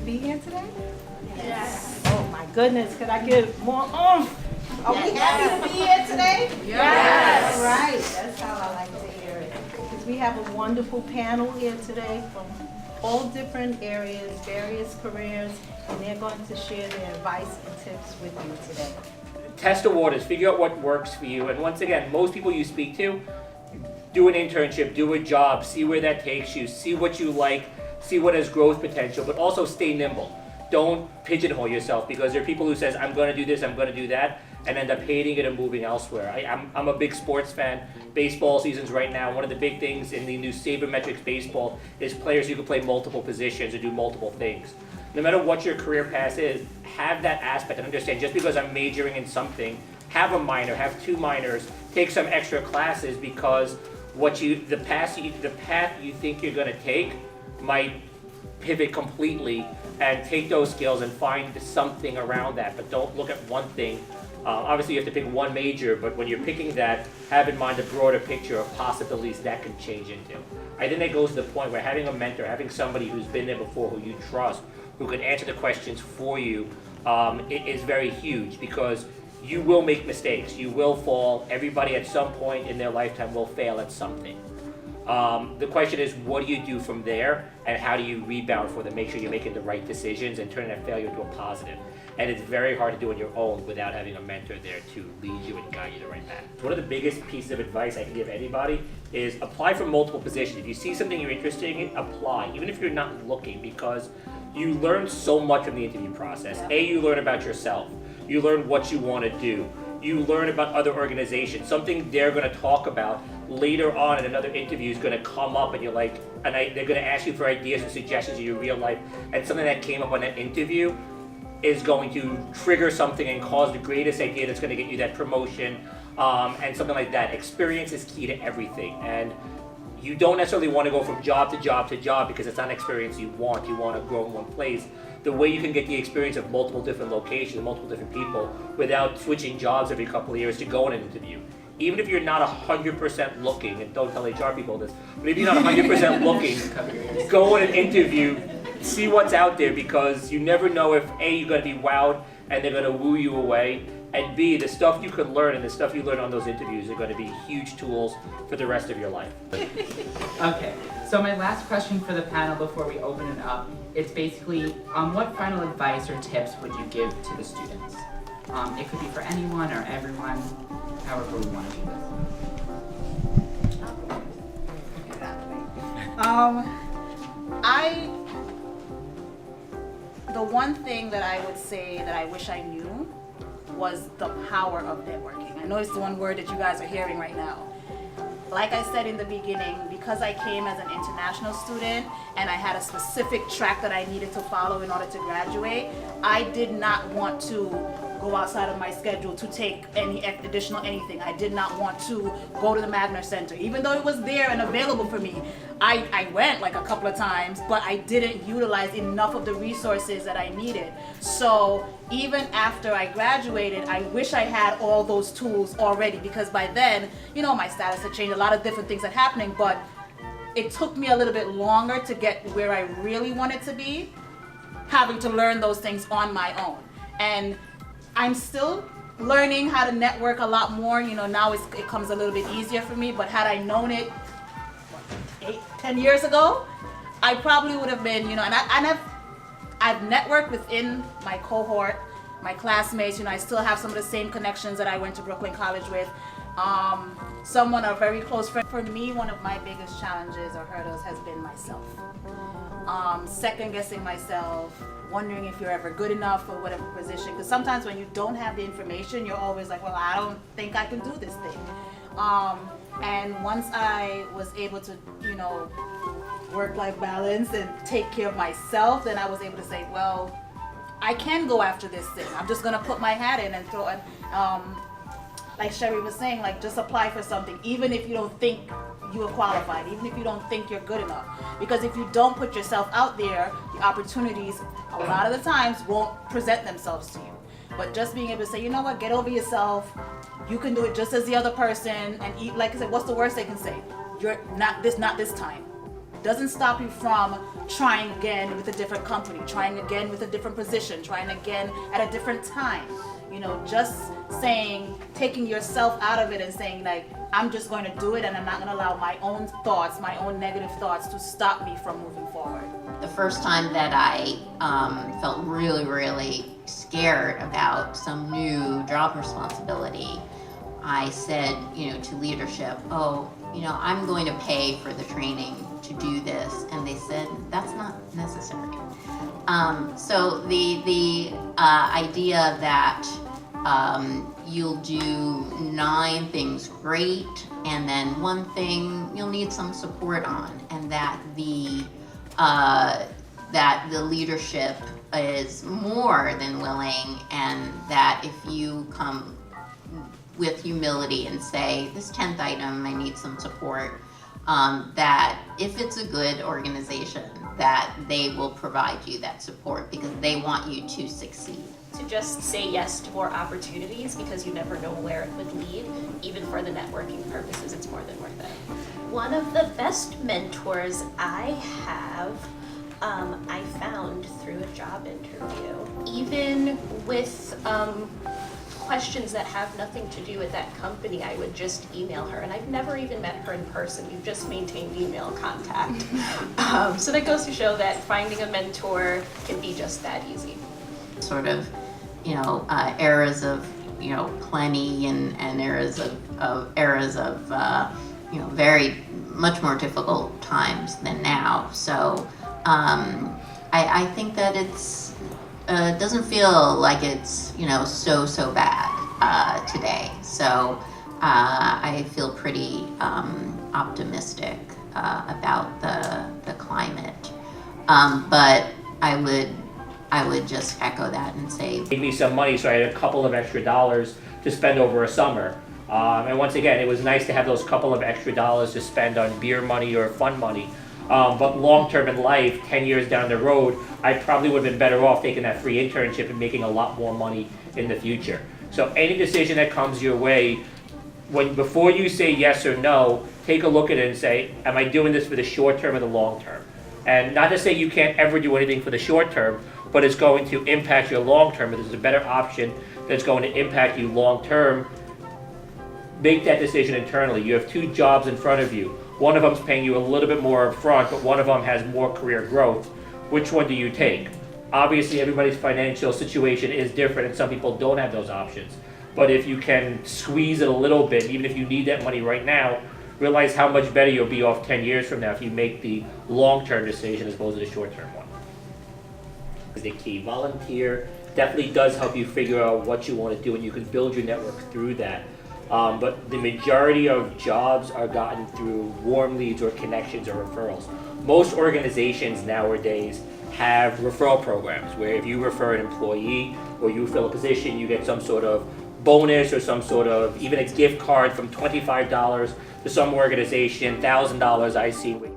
be here today? Yes. Oh my goodness, could I get more oomph? Are we happy to be here today? Yes. All right, that's how I like to hear it. Because we have a wonderful panel here today from all different areas, various careers, and they're going to share their advice and tips with you today. Test the waters, figure out what works for you. And once again, most people you speak to, do an internship, do a job, see where that takes you, see what you like, see what has growth potential, but also stay nimble. Don't pigeonhole yourself, because there are people who says, I'm going to do this, I'm going to do that, and end up hating it and moving elsewhere. I'm a big sports fan. Baseball season's right now. One of the big things in the new sabermetrics baseball is players who can play multiple positions or do multiple things. No matter what your career path is, have that aspect and understand, just because I'm majoring in something, have a minor, have 2 minors, take some extra classes, because the path you think you're going to take might pivot completely, and take those skills and find something around that, but don't look at one thing. Obviously you have to pick one major, but when you're picking that, have in mind the broader picture of possibilities that can change into. I think that goes to the point where having a mentor, having somebody who's been there before, who you trust, who can answer the questions for you, it is very huge, because you will make mistakes, you will fall. Everybody at some point in their lifetime will fail at something. The question is, what do you do from there, and how do you rebound for them? Make sure you're making the right decisions and turning that failure into a positive. And it's very hard to do on your own without having a mentor there to lead you and guide you the right path. One of the biggest pieces of advice I can give anybody is apply for multiple positions. If you see something you're interested in, apply, even if you're not looking, because you learn so much from the interview process. You learn about yourself. You learn what you want to do. You learn about other organizations. Something they're going to talk about later on in another interview is going to come up, and you're like, they're going to ask you for ideas and suggestions in your real life, and something that came up on that interview is going to trigger something and cause the greatest idea that's going to get you that promotion, and something like that. Experience is key to everything, and you don't necessarily want to go from job to job to job because it's not an experience you want. You want to grow in one place. The way you can get the experience of multiple different locations, multiple different people, without switching jobs every couple of years, to go on an interview. Even if you're not 100% looking, and don't tell HR people this, but if you're not 100% looking, go on an interview, see what's out there, because you never know if A, you're going to be wowed and they're going to woo you away, and B, the stuff you can learn and the stuff you learn on those interviews are going to be huge tools for the rest of your life. Okay, so my last question for the panel before we open it up, it's basically, what final advice or tips would you give to the students? It could be for anyone or everyone, however we want to do this. The one thing that I would say that I wish I knew was the power of networking. I know it's the one word that you guys are hearing right now. Like I said in the beginning, because I came as an international student and I had a specific track that I needed to follow in order to graduate, I did not want to go outside of my schedule to take any additional anything. I did not want to go to the Magner Center. Even though it was there and available for me, I went like a couple of times, but I didn't utilize enough of the resources that I needed. So even after I graduated, I wish I had all those tools already, because by then, my status had changed, a lot of different things had happening, but it took me a little bit longer to get where I really wanted to be, having to learn those things on my own. And I'm still learning how to network a lot more. Now it comes a little bit easier for me, but had I known it 8-10 years ago, I probably would have been, and I've networked within my cohort, my classmates. I still have some of the same connections that I went to Brooklyn College with. A very close friend. For me, one of my biggest challenges or hurdles has been myself. Second guessing myself, wondering if you're ever good enough for whatever position. Because sometimes when you don't have the information, you're always like, well, I don't think I can do this thing. And once I was able to, work-life balance and take care of myself, then I was able to say, well, I can go after this thing. I'm just gonna put my hat in and throw it. Like Sherry was saying, like, just apply for something, even if you don't think you are qualified, even if you don't think you're good enough. Because if you don't put yourself out there, the opportunities a lot of the times won't present themselves to you. But just being able to say, you know what, get over yourself. You can do it just as the other person, and like I said, what's the worst they can say? You're not this time. doesn't stop you from trying again with a different company, trying again with a different position, trying again at a different time. You know, just saying, taking yourself out of it and saying like, I'm just going to do it and I'm not going to allow my own thoughts, my own negative thoughts to stop me from moving forward. The first time that I felt really scared about some new job responsibility, I said, to leadership, I'm going to pay for the training to do this, and they said that's not necessary. So the idea that you'll do 9 things great, and then one thing you'll need some support on, and that the leadership is more than willing, and that if you come with humility and say, this 10th item, I need some support, that if it's a good organization, that they will provide you that support because they want you to succeed. To just say yes to more opportunities because you never know where it would lead. Even for the networking purposes, it's more than worth it. One of the best mentors I have, I found through a job interview. Even with questions that have nothing to do with that company, I would just email her, and I've never even met her in person. We've just maintained email contact. So that goes to show that finding a mentor can be just that easy. Sort of, eras of, plenty and eras of very much more difficult times than now. So I think that it's doesn't feel like it's so bad today. So I feel pretty optimistic about the climate. But I would just echo that and say, Gave me some money, so I had a couple of extra dollars to spend over a summer. And once again, it was nice to have those couple of extra dollars to spend on beer money or fun money. But long term in life, 10 years down the road, I probably would have been better off taking that free internship and making a lot more money in the future. So any decision that comes your way, before you say yes or no, take a look at it and say, am I doing this for the short term or the long term? And not to say you can't ever do anything for the short term, but it's going to impact your long term. If there's a better option that's going to impact you long term, make that decision internally. You have 2 jobs in front of you. One of them's paying you a little bit more up front, but one of them has more career growth. Which one do you take? Obviously, everybody's financial situation is different, and some people don't have those options. But if you can squeeze it a little bit, even if you need that money right now, realize how much better you'll be off 10 years from now if you make the long-term decision as opposed to the short-term one. The key. Volunteer definitely does help you figure out what you want to do, and you can build your network through that. But the majority of jobs are gotten through warm leads or connections or referrals. Most organizations nowadays have referral programs where if you refer an employee or you fill a position, you get some sort of bonus or some sort of even a gift card from $25 to some organization, $1,000 I've seen.